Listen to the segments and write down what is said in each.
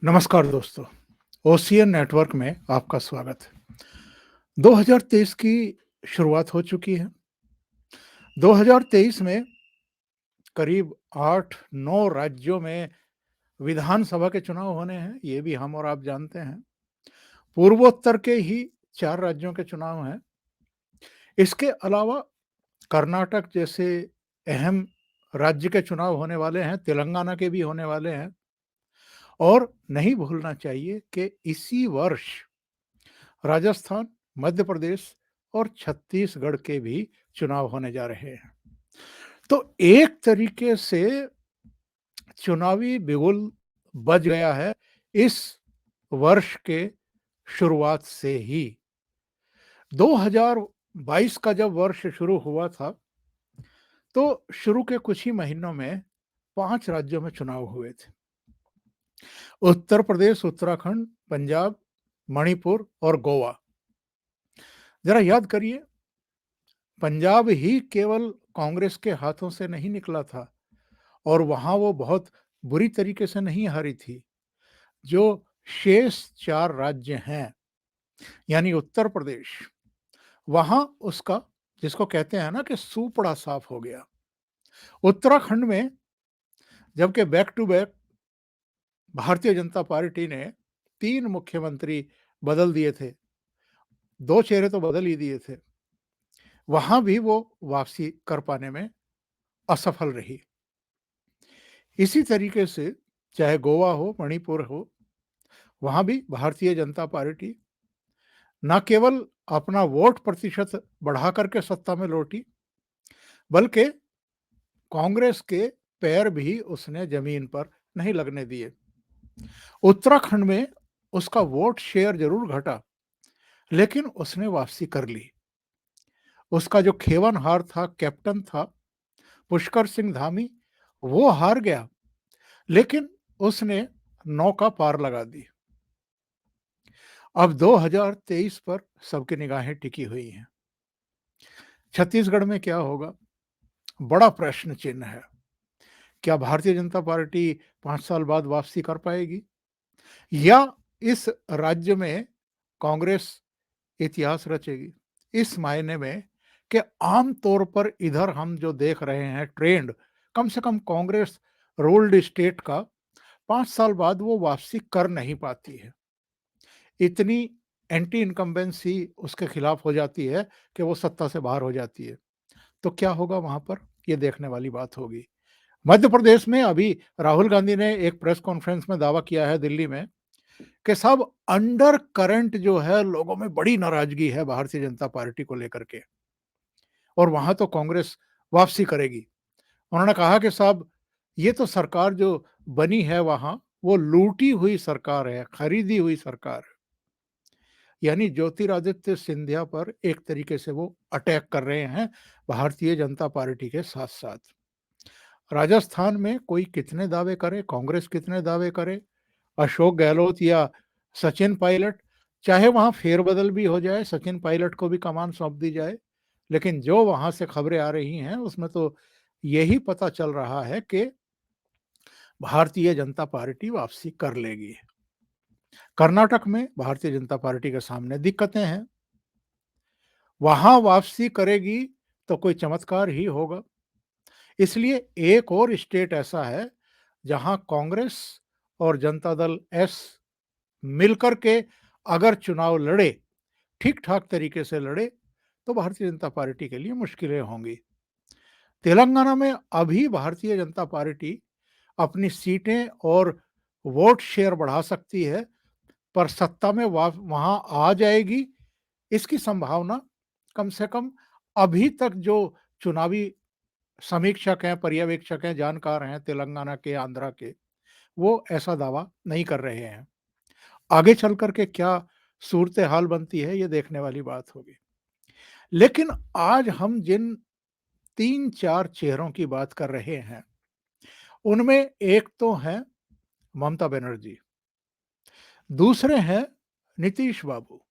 नमस्कार दोस्तों, ocean network में आपका स्वागत है। 2023 की शुरुआत हो चुकी है। 2023 में करीब 8-9 राज्यों में विधानसभा के चुनाव होने हैं, ये भी हम और आप जानते हैं। पूर्वोत्तर के ही 4 राज्यों के चुनाव हैं। इसके अलावा कर्नाटक जैसे अहम राज्य के चुनाव होने वाले हैं, तेलंगाना के भी होने वाले हैं और नहीं भूलना चाहिए कि इसी वर्ष राजस्थान, मध्य प्रदेश और छत्तीसगढ़ के भी चुनाव होने जा रहे हैं। तो एक तरीके से चुनावी बिगुल बज गया है इस वर्ष के शुरुआत से ही। 2022 का जब वर्ष शुरू हुआ था, तो शुरू के कुछ ही महीनों में 5 राज्यों में चुनाव हुए थे। उत्तर प्रदेश, उत्तराखंड, पंजाब, मणिपुर और गोवा। जरा याद करिए, पंजाब ही केवल कांग्रेस के हाथों से नहीं निकला था और वहां वो बहुत बुरी तरीके से नहीं हारी थी। जो शेष 4 राज्य हैं, यानी उत्तर प्रदेश, वहां उसका, जिसको कहते हैं ना कि सूपड़ा साफ हो गया। उत्तराखंड में जबकि back to back Bharatiya Janata party ने 3 मुख्यमंत्री बदल दिए थे, 2 चेहरे तो बदल ही दिए थे, वहां भी वो वापसी कर पाने में असफल रही। इसी तरीके से चाहे गोवा हो, मणिपुर हो, वहां भी भारतीय जनता पार्टी न केवल अपना वोट प्रतिशत बढ़ा करके सत्ता में लौटी, बल्कि कांग्रेस के पैर भी उसने जमीन पर नहीं लगने दिए। उत्तराखंड में उसका वोट शेयर जरूर घटा, लेकिन उसने वापसी कर ली। उसका जो खेवनहार था, कैप्टन था पुष्कर सिंह धामी, वो हार गया, लेकिन उसने नौका पार लगा दी। अब 2023 पर सबकी निगाहें टिकी हुई हैं। छत्तीसगढ़ में क्या होगा? बड़ा प्रश्न चिन्ह है। क्या भारतीय जनता पार्टी 5 साल बाद वापसी कर पाएगी, या इस राज्य में कांग्रेस इतिहास रचेगी? इस मायने में कि आम तौर पर इधर हम जो देख रहे हैं ट्रेंड, कम से कम कांग्रेस रूल्ड स्टेट का 5 साल बाद वो वापसी कर नहीं पाती है। इतनी एंटी इनकम्बेंसी उसके खिलाफ हो जाती है कि वो सत्ता से बाहर हो जाती है। तो क्या होगा वहां पर, ये देखने वाली बात होगी। मध्य प्रदेश में अभी राहुल गांधी ने एक प्रेस कॉन्फ्रेंस में दावा किया है दिल्ली में कि सब अंडर करंट जो है, लोगों में बड़ी नाराजगी है भारतीय जनता पार्टी को लेकर के, और वहां तो कांग्रेस वापसी करेगी। उन्होंने कहा कि साहब, ये तो सरकार जो बनी है वहां, वो लूटी हुई सरकार है, खरीदी हुई सरकार है। यानी ज्योतिरादित्य सिंधिया पर एक तरीके से वो अटैक कर रहे हैं भारतीय जनता पार्टी के साथ साथ। राजस्थान में कोई कितने दावे करे, कांग्रेस कितने दावे करे, अशोक गहलोत या सचिन पायलट, चाहे वहां फेरबदल भी हो जाए, सचिन पायलट को भी कमान सौंप दी जाए, लेकिन जो वहां से खबरें आ रही हैं उसमें तो यही पता चल रहा है कि भारतीय जनता पार्टी वापसी कर लेगी। कर्नाटक में भारतीय जनता पार्टी के सामने दिक्कतें हैं, वहां वापसी करेगी तो कोई चमत्कार ही होगा। इसलिए एक और स्टेट ऐसा है जहां कांग्रेस और जनता दल एस मिलकर के अगर चुनाव लड़े, ठीक ठाक तरीके से लड़े, तो भारतीय जनता पार्टी के लिए मुश्किलें होंगी। तेलंगाना में अभी भारतीय जनता पार्टी अपनी सीटें और वोट शेयर बढ़ा सकती है, पर सत्ता में वहां आ जाएगी, इसकी संभावना कम से कम अभी तक जो चुनावी समीक्षक हैं, पर्यवेक्षक हैं, जानकार हैं तेलंगाना के, आंध्रा के, वो ऐसा दावा नहीं कर रहे हैं। आगे चल कर के क्या सूरत हाल बनती है, ये देखने वाली बात होगी। लेकिन आज हम जिन 3-4 चेहरों की बात कर रहे हैं, उनमें एक तो हैं ममता बनर्जी, दूसरे हैं नीतीश बाबू,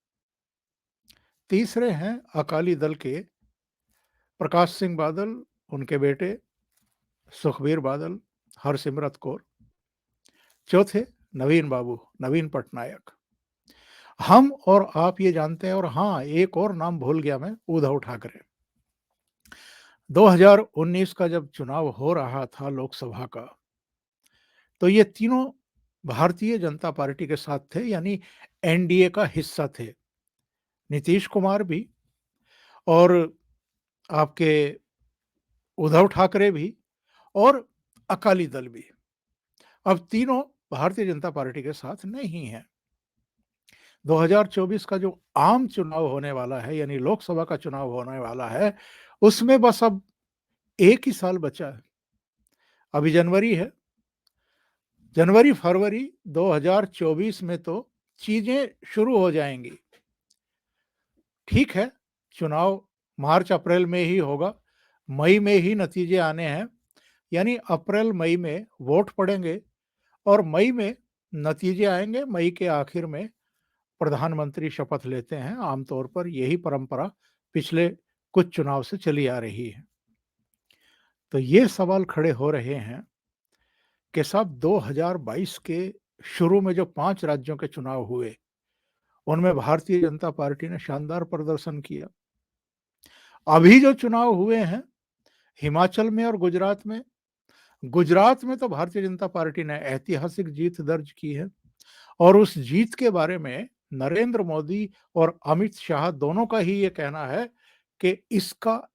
तीसरे हैं अकाली दल के प्रकाश सिंह बादल, उनके बेटे सुखबीर बादल, हरसिमरत कौर, चौथे नवीन बाबू, नवीन पटनायक। हम और आप ये जानते हैं, और हाँ, एक और नाम भूल गया मैं, उद्धव ठाकरे। 2019 का जब चुनाव हो रहा था लोकसभा का, तो ये तीनों भारतीय जनता पार्टी के साथ थे, यानी एनडीए का हिस्सा थे। नीतीश कुमार भी, और आपके उद्धव ठाकरे भी, और अकाली दल भी। अब तीनों भारतीय जनता पार्टी के साथ नहीं है। 2024 का जो आम चुनाव होने वाला है, यानी लोकसभा का चुनाव होने वाला है, उसमें बस अब एक ही साल बचा है। अभी जनवरी है। जनवरी फरवरी 2024 में तो चीजें शुरू हो जाएंगी। ठीक है, चुनाव मार्च अप्रैल में ही होगा, मई में ही नतीजे आने हैं, यानी अप्रैल मई में वोट पड़ेंगे और मई में नतीजे आएंगे। मई के आखिर में प्रधानमंत्री शपथ लेते हैं। आमतौर पर यही परंपरा पिछले कुछ चुनाव से चली आ रही है। तो ये सवाल खड़े हो रहे हैं कि साहब 2022 के शुरू में जो 5 राज्यों के चुनाव हुए, उनमें भारतीय जनता पार्टी ने शानदार प्रदर्शन किया। अभी जो चुनाव हुए हैं हिमाचल में और गुजरात में तो भारतीय जनता पार्टी ने ऐतिहासिक जीत दर्ज की है, और उस जीत के बारे में नरेंद्र मोदी और अमित शाह दोनों का ही ये कहना है कि इसका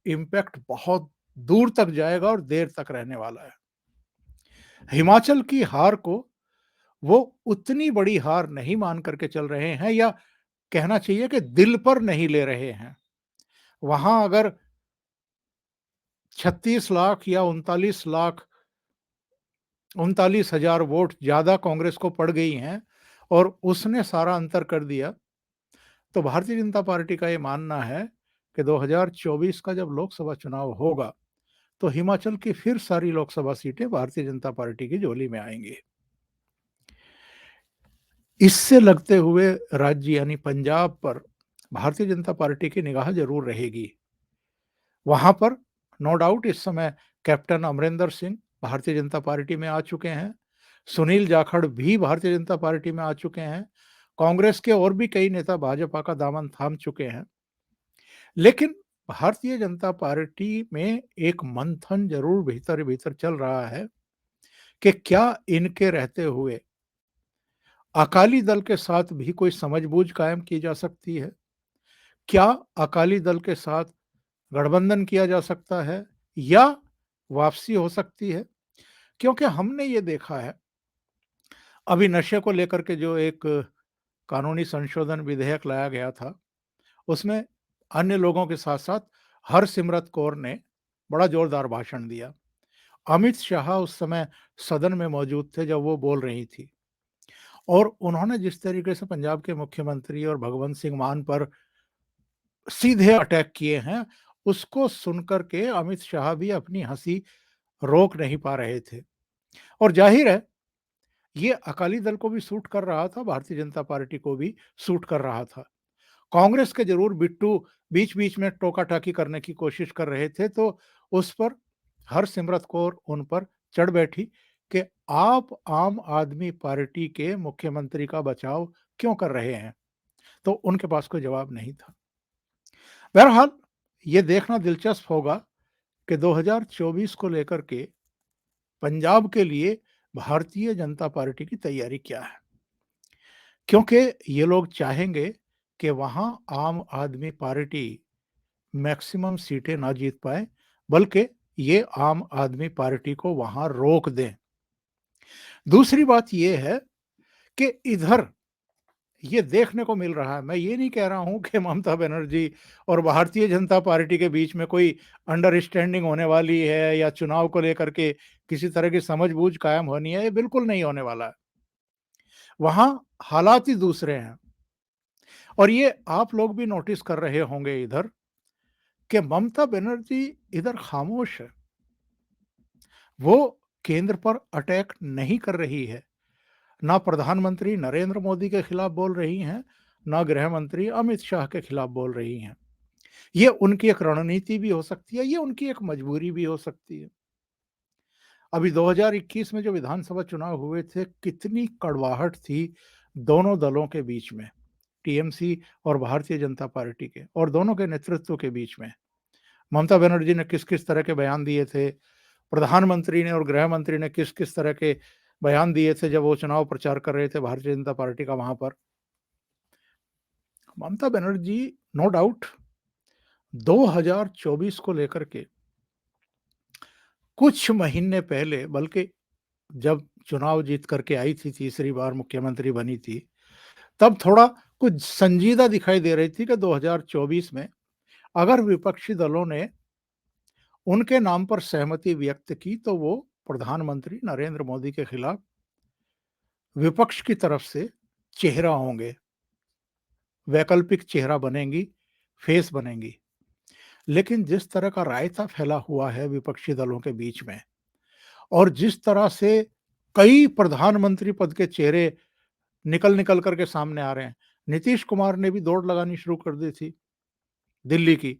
इम्पैक्ट बहुत दूर तक जाएगा और देर तक रहने वाला है। हिमाचल की हार को वो उतनी बड़ी हार नहीं मान करके चल रहे हैं, या कहना चाहिए कि दिल पर नहीं ले रहे हैं। वहां अगर 36 लाख या 39,000 वोट ज्यादा कांग्रेस को पड़ गई हैं और उसने सारा अंतर कर दिया, तो भारतीय जनता पार्टी का ये मानना है कि 2024 का जब लोकसभा चुनाव होगा तो हिमाचल की फिर सारी लोकसभा सीटें भारतीय जनता पार्टी की झोली में आएंगी। इससे लगते हुए राज्य यानी पंजाब पर भारतीय जनता पार्टी की निगाह जरूर रहेगी। वहां पर नो डाउट इस समय कैप्टन अमरिंदर सिंह भारतीय जनता पार्टी में आ चुके हैं। सुनील जाखड़ भी भारतीय जनता पार्टी में आ चुके हैं। कांग्रेस के और भी कई नेता भाजपा का दामन थाम चुके हैं। लेकिन भारतीय जनता पार्टी में एक मंथन जरूर भीतर भीतर चल रहा है कि क्या इनके रहते हुए अकाली दल के साथ भी कोई समझबूझ कायम की जा सकती है। क्या अकाली दल के साथ गठबंधन किया जा सकता है या वापसी हो सकती है। क्योंकि हमने ये देखा है, अभी नशे को लेकर के जो एक कानूनी संशोधन विधेयक लाया गया था, उसमें अन्य लोगों के साथ साथ हरसिमरत कौर ने बड़ा जोरदार भाषण दिया। अमित शाह उस समय सदन में मौजूद थे जब वो बोल रही थी, और उन्होंने जिस तरीके से पंजाब के मुख्यमंत्री और भगवंत सिंह मान पर सीधे अटैक किए हैं, उसको सुनकर के अमित शाह भी अपनी हंसी रोक नहीं पा रहे थे। और जाहिर है ये अकाली दल को भी सूट कर रहा था, भारतीय जनता पार्टी को भी सूट कर रहा था। कांग्रेस के जरूर बिट्टू बीच बीच में टोका टाकी करने की कोशिश कर रहे थे, तो उस पर हरसिमरत कौर उन पर चढ़ बैठी कि आप आम आदमी पार्टी के मुख्यमंत्री का बचाव क्यों कर रहे हैं। तो उनके पास कोई जवाब नहीं था। बहरहाल ये देखना दिलचस्प होगा कि 2024 को लेकर के पंजाब के लिए भारतीय जनता पार्टी की तैयारी क्या है। क्योंकि ये लोग चाहेंगे कि वहां आम आदमी पार्टी मैक्सिमम सीटें ना जीत पाए, बल्कि ये आम आदमी पार्टी को वहां रोक दें। दूसरी बात यह है कि इधर ये देखने को मिल रहा है, मैं ये नहीं कह रहा हूं कि ममता बनर्जी और भारतीय जनता पार्टी के बीच में कोई अंडरस्टैंडिंग होने वाली है या चुनाव को लेकर के किसी तरह की समझबूझ कायम होनी है, ये बिल्कुल नहीं होने वाला है। वहां हालात ही दूसरे हैं, और ये आप लोग भी नोटिस कर रहे होंगे इधर कि ममता बनर्जी इधर खामोश है। वो केंद्र पर अटैक नहीं कर रही है, ना प्रधानमंत्री नरेंद्र मोदी के खिलाफ बोल रही हैं, ना गृह मंत्री अमित शाह के खिलाफ बोल रही हैं। ये उनकी एक रणनीति भी हो सकती है, ये उनकी एक मजबूरी भी हो सकती है। अभी 2021 में जो विधानसभा चुनाव हुए थे, कितनी कड़वाहट थी दोनों दलों के बीच में, टीएमसी और भारतीय जनता पार्टी के, और दोनों के नेतृत्व के बीच में। ममता बनर्जी ने किस-किस तरह के बयान दिए थे, प्रधानमंत्री ने और गृह मंत्री ने किस-किस तरह के बयान दिए थे जब वो चुनाव प्रचार कर रहे थे भारतीय जनता पार्टी का वहाँ पर। ममता बनर्जी नो डाउट 2024 को लेकर के कुछ महीने पहले, बल्कि जब चुनाव जीत करके आई थी, तीसरी बार मुख्यमंत्री बनी थी, तब थोड़ा कुछ संजीदा दिखाई दे रही थी कि 2024 में अगर विपक्षी दलों ने उनके नाम पर सहमति व्यक्त की तो वो प्रधानमंत्री नरेंद्र मोदी के खिलाफ विपक्ष की तरफ से चेहरा होंगे, वैकल्पिक चेहरा बनेंगी, फेस बनेंगी। लेकिन जिस तरह का रायता फैला हुआ है विपक्षी दलों के बीच में, और जिस तरह से कई प्रधानमंत्री पद के चेहरे निकल कर के सामने आ रहे हैं। नीतीश कुमार ने भी दौड़ लगानी शुरू कर दी थी दिल्ली की,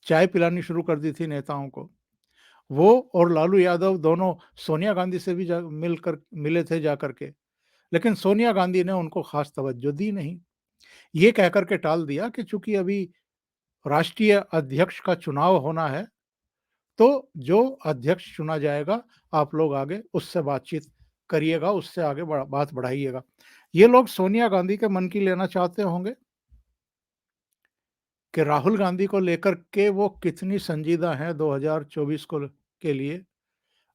चाय पिलानी शुरू कर दी थी नेताओं को। वो और लालू यादव दोनों सोनिया गांधी से भी मिले थे जाकर के, लेकिन सोनिया गांधी ने उनको खास तवज्जो दी नहीं। ये कह कर के टाल दिया कि चूंकि अभी राष्ट्रीय अध्यक्ष का चुनाव होना है, तो जो अध्यक्ष चुना जाएगा आप लोग आगे उससे बातचीत करिएगा, उससे आगे बात बढ़ाइएगा। ये लोग सोनिया गांधी के मन की लेना चाहते होंगे कि राहुल गांधी को लेकर के वो कितनी संजीदा हैं 2024 को के लिए।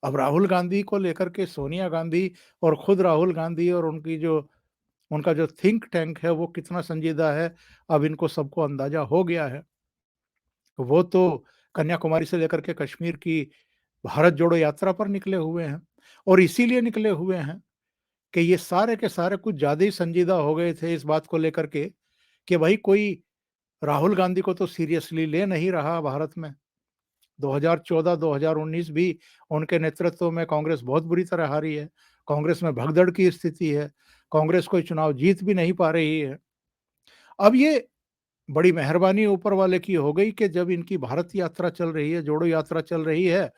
अब राहुल गांधी को लेकर के सोनिया गांधी और खुद राहुल गांधी और उनका जो थिंक टैंक है वो कितना संजीदा है, अब इनको सबको अंदाजा हो गया है। वो तो कन्याकुमारी से लेकर के कश्मीर की भारत जोड़ो यात्रा पर निकले हुए हैं, और इसीलिए निकले हुए हैं कि ये सारे के सारे कुछ ज़्यादा ही संजीदा हो गए थे इस बात को लेकर के कि भाई कोई राहुल गांधी को तो सीरियसली ले नहीं रहा भारत में। 2014-2019 भी उनके नेतृत्व में कांग्रेस बहुत बुरी तरह हारी है। कांग्रेस में भगदड़ की स्थिति है। कांग्रेस कोई चुनाव जीत भी नहीं पा रही है। अब ये बड़ी मेहरबानी ऊपर वाले की हो गई कि जब इनकी भारत यात्रा चल रही है, जोड़ो यात्रा चल रही है,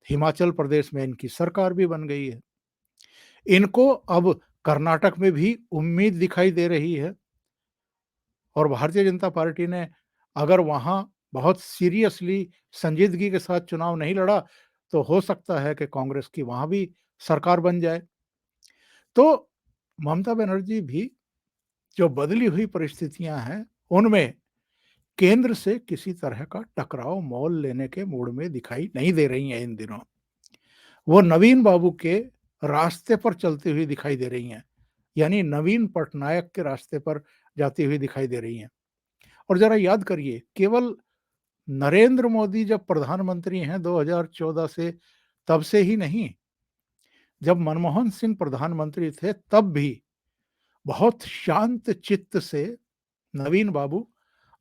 हिमाचल प्रदेश में इनकी सरकार भी बन गई है। इनको अब कर्नाटक में भी उम्मीद दिखाई दे रही है, और भारतीय जनता पार्टी ने अगर वहाँ बहुत सीरियसली संजीदगी के साथ चुनाव नहीं लड़ा, तो हो सकता है कि कांग्रेस की वहाँ भी सरकार बन जाए। तो ममता बनर्जी भी जो बदली हुई परिस्थितियाँ हैं, उनमें केंद्र से किसी तरह का टकराव मोल लेने के मूड में दिखाई नहीं दे रही हैं इन दिनों। वो नवीन बाबू के रास्ते पर चलती हुई दिखाई दे रही हैं, यानी नवीन पटनायक के रास्ते पर जाती हुई दिखाई दे रही हैं। और ज़रा याद करिए, केवल नरेंद्र मोदी जब प्रधानमंत्री हैं 2014 से, तब से ही नहीं, जब मनमोहन सिंह प्रधानमंत्री थे तब भी बहुत शांत चित्त से नवीन बाबू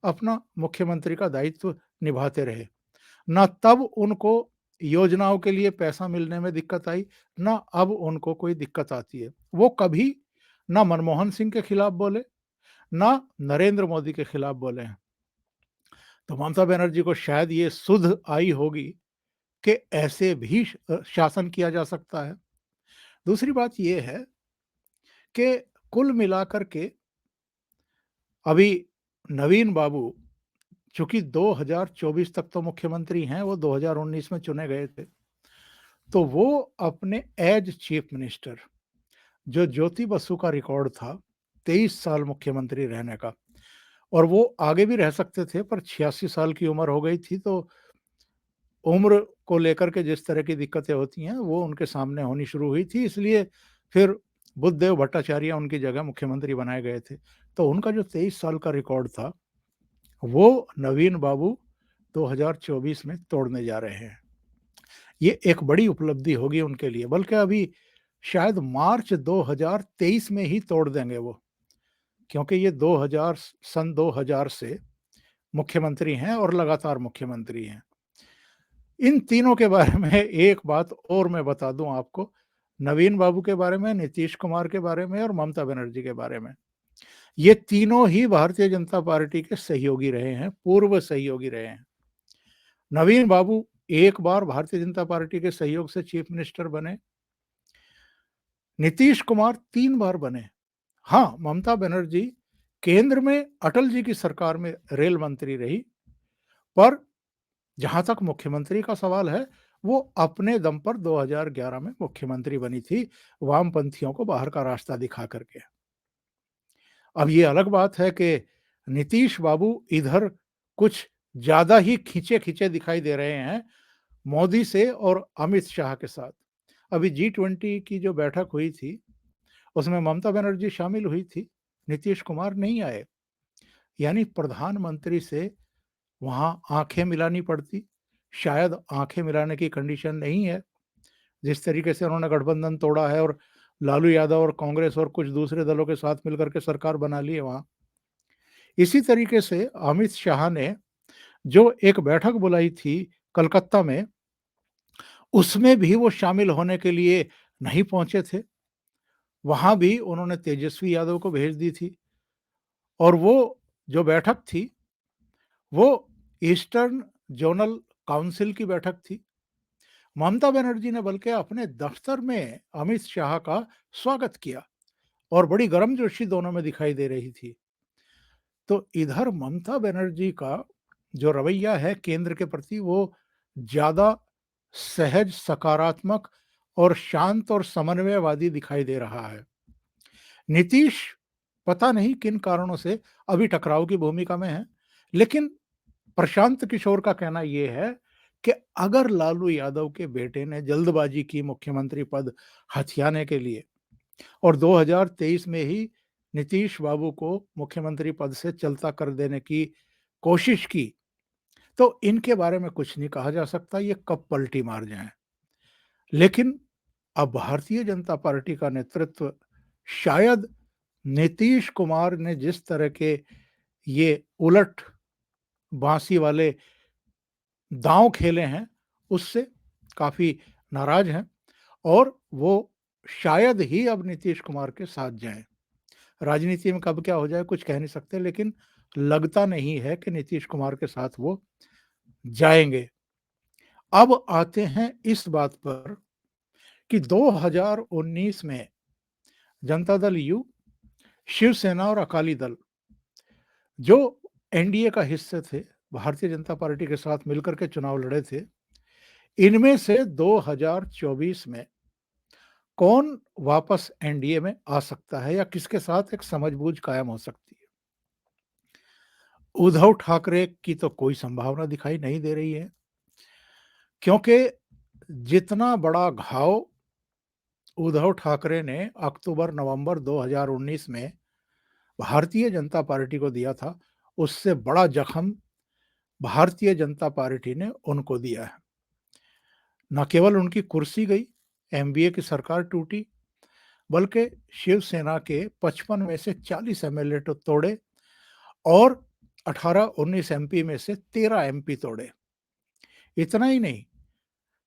अपना मुख्यमंत्री का दायित्व निभाते रहे। ना तब उनको योजनाओं के लिए पैसा मिलने में दिक्कत आई, ना अब उनको कोई दिक्कत आती है। वो कभी ना मनमोहन सिंह के खिलाफ बोले, ना नरेंद्र मोदी के खिलाफ बोले हैं। तो ममता बनर्जी को शायद ये सुध आई होगी कि ऐसे भी शासन किया जा सकता है। दूसरी बात ये है कि कुल मिलाकर के अभी नवीन बाबू चूंकि 2024 तक तो मुख्यमंत्री हैं, वो 2019 में चुने गए थे, तो वो अपने एज चीफ मिनिस्टर, जो ज्योति बसु का रिकॉर्ड था 23 साल मुख्यमंत्री रहने का, और वो आगे भी रह सकते थे, पर 86 साल की उम्र हो गई थी, तो उम्र को लेकर के जिस तरह की दिक्कतें होती हैं वो उनके सामने होनी शुरू हुई थी, इसलिए फिर बुद्धदेव भट्टाचार्य उनकी जगह मुख्यमंत्री बनाए गए थे। तो उनका जो 23 साल का रिकॉर्ड था, वो नवीन बाबू 2024 में तोड़ने जा रहे हैं। ये एक बड़ी उपलब्धि होगी उनके लिए, बल्कि अभी शायद मार्च 2023 में ही तोड़ देंगे वो, क्योंकि ये 2000 से मुख्यमंत्री हैं और लगातार मुख्यमंत्री हैं। इन तीनों के बारे में एक बात और मैं बता दूं आपको, नवीन बाबू के बारे में, नीतीश कुमार के बारे में और ममता बनर्जी के बारे में। ये तीनों ही भारतीय जनता पार्टी के सहयोगी रहे हैं, पूर्व सहयोगी रहे हैं। नवीन बाबू एक बार भारतीय जनता पार्टी के सहयोग से चीफ मिनिस्टर बने। नीतीश कुमार 3 बार बने। हाँ, ममता बनर्जी केंद्र में अटल जी की सरकार में रेल मंत्री रही, पर जहां तक मुख्यमंत्री का सवाल है, वो अपने दम पर 2011 में मुख्यमंत्री बनी थी, वामपंथियों को बाहर का रास्ता दिखा करके। अब ये अलग बात है कि नीतीश बाबू इधर कुछ ज्यादा ही खींचे-खींचे दिखाई दे रहे हैं मोदी से और अमित शाह के साथ। अभी G20 की जो बैठक हुई थी, उसमें ममता बनर्जी शामिल हुई थी, नीतीश कुमार नहीं आए। यानी प्रधानमंत्री से वहाँ आँखें मिलानी पड़ती। शायद आँखें मिलाने की कंडीशन नहीं है। जिस तरीके से उन्होंने गठबंधन तोड़ा है और लालू यादव और कांग्रेस और कुछ दूसरे दलों के साथ मिलकर के सरकार बना ली है वहाँ। इसी तरीके से अमित शाह ने जो एक बैठक बुलाई थी कलकत्ता में, उसमें भी वो शामिल होने के लिए नहीं पहुंचे थे। वहां भी उन्होंने तेजस्वी यादव को भेज दी थी और वो जो बैठक थी, वो ईस्टर्न जोनल काउंसिल की बैठक थी। ममता बनर्जी ने बल्कि अपने दफ्तर में अमित शाह का स्वागत किया और बड़ी गर्मजोशी दोनों में दिखाई दे रही थी। तो इधर ममता बनर्जी का जो रवैया है केंद्र के प्रति, वो ज्यादा सहज, सकारात्मक और शांत और समन्वयवादी दिखाई दे रहा है। नीतीश पता नहीं किन कारणों से अभी टकराव की भूमिका में है, लेकिन प्रशांत किशोर का कहना यह है कि अगर लालू यादव के बेटे ने जल्दबाजी की मुख्यमंत्री पद हथियाने के लिए और 2023 में ही नीतीश बाबू को मुख्यमंत्री पद से चलता कर देने की कोशिश की, तो इनके बारे में कुछ नहीं कहा जा सकता, ये कब पलटी मार जाएं। लेकिन अब भारतीय जनता पार्टी का नेतृत्व शायद नीतीश कुमार ने जिस तरह के ये उलट बांसी वाले दांव खेले हैं, उससे काफी नाराज हैं और वो शायद ही अब नीतीश कुमार के साथ जाएं। राजनीति में कब क्या हो जाए कुछ कह नहीं सकते, लेकिन लगता नहीं है कि नीतीश कुमार के साथ वो जाएंगे। अब आते हैं इस बात पर कि 2019 में जनता दल यू, शिवसेना और अकाली दल जो एनडीए का हिस्से थे, भारतीय जनता पार्टी के साथ मिलकर के चुनाव लड़े थे, इनमें से 2024 में कौन वापस एनडीए में आ सकता है या किसके साथ एक समझबूझ कायम हो सकती है? उद्धव ठाकरे की तो कोई संभावना दिखाई नहीं दे रही है, क्योंकि जितना बड़ा घाव उद्धव ठाकरे ने अक्टूबर-नवंबर 2019 में भारतीय जनता पार्टी को दिया था, उससे बड़ा जख्म भारतीय जनता पार्टी ने उनको दिया है। न केवल उनकी कुर्सी गई, एमवीए की सरकार टूटी, बल्कि शिवसेना के 55 में से 40 एमएलए तो तोड़े और 18-19 एमपी में से 13 एमपी तोड़े। इतना ही नहीं,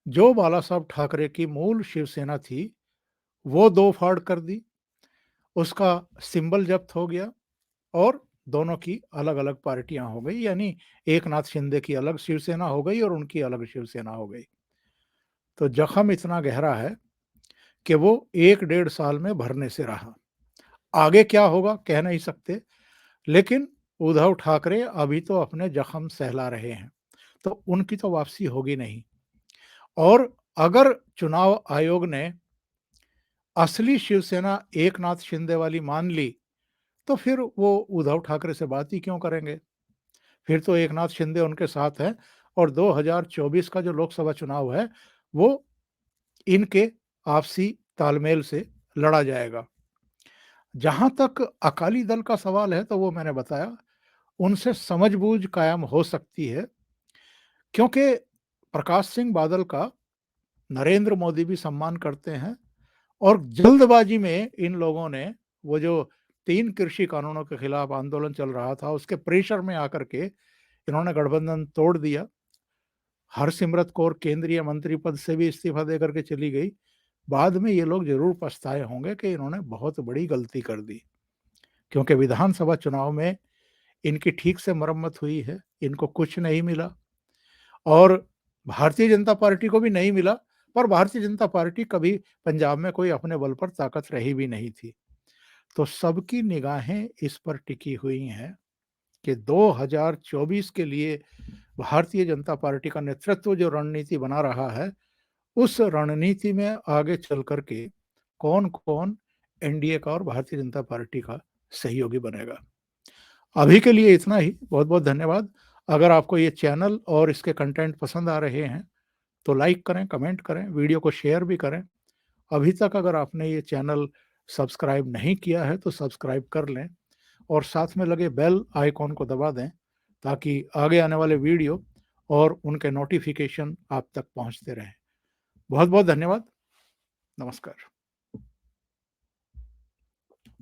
जो बाला साहब ठाकरे की मूल शिवसेना थी, वो दो फाड़ कर दी, उसका सिंबल जब्त हो गया और दोनों की अलग-अलग पार्टियां हो गई। यानी एकनाथ शिंदे की अलग शिवसेना हो गई और उनकी अलग शिवसेना हो गई। तो जख्म इतना गहरा है कि वो 1 डेढ़ साल में भरने से रहा। आगे क्या होगा कह नहीं सकते, लेकिन उद्धव ठाकरे अभी तो अपने जख्म सहला रहे हैं, तो उनकी तो वापसी होगी नहीं। और अगर चुनाव आयोग ने असली शिवसेना एकनाथ शिंदे वाली मान ली, तो फिर वो उद्धव ठाकरे से बात ही क्यों करेंगे? फिर तो एकनाथ शिंदे उनके साथ हैं और 2024 का जो लोकसभा चुनाव है, वो इनके आपसी तालमेल से लड़ा जाएगा। जहां तक अकाली दल का सवाल है, तो वो मैंने बताया, उनसे समझबूझ कायम हो सकती है, क्योंकि प्रकाश सिंह बादल का नरेंद्र मोदी भी सम्मान करते हैं और जल्दबाजी में इन लोगों ने वो जो 3 कृषि कानूनों के खिलाफ आंदोलन चल रहा था, उसके प्रेशर में आकर के इन्होंने गठबंधन तोड़ दिया। हरसिमरत कौर केंद्रीय मंत्री पद से भी इस्तीफा देकर के चली गई। बाद में ये लोग जरूर पछताए होंगे कि इन्होंने बहुत बड़ी गलती कर दी, क्योंकि विधानसभा चुनाव में इनकी ठीक से मरम्मत हुई है, इनको कुछ नहीं मिला और भारतीय जनता पार्टी को भी नहीं मिला, पर भारतीय जनता पार्टी कभी पंजाब में कोई अपने बल पर ताकत रही भी नहीं थी। तो सबकी निगाहें इस पर टिकी हुई हैं कि 2024 के लिए भारतीय जनता पार्टी का नेतृत्व जो रणनीति बना रहा है, उस रणनीति में आगे चल कर के कौन-कौन एनडीए का और भारतीय जनता पार्टी का सहयोगी बनेगा। अभी के लिए इतना ही। बहुत-बहुत धन्यवाद। अगर आपको ये चैनल और इसके कंटेंट पसंद आ रहे हैं, तो लाइक करें, कमेंट करें, वीडियो को शेयर भी करें। अभी तक अगर आपने ये चैनल सब्सक्राइब नहीं किया है, तो सब्सक्राइब कर लें और साथ में लगे बेल आइकॉन को दबा दें, ताकि आगे आने वाले वीडियो और उनके नोटिफिकेशन आप तक पहुंचते रहें। बहुत-बहुत धन्यवाद। नमस्कार।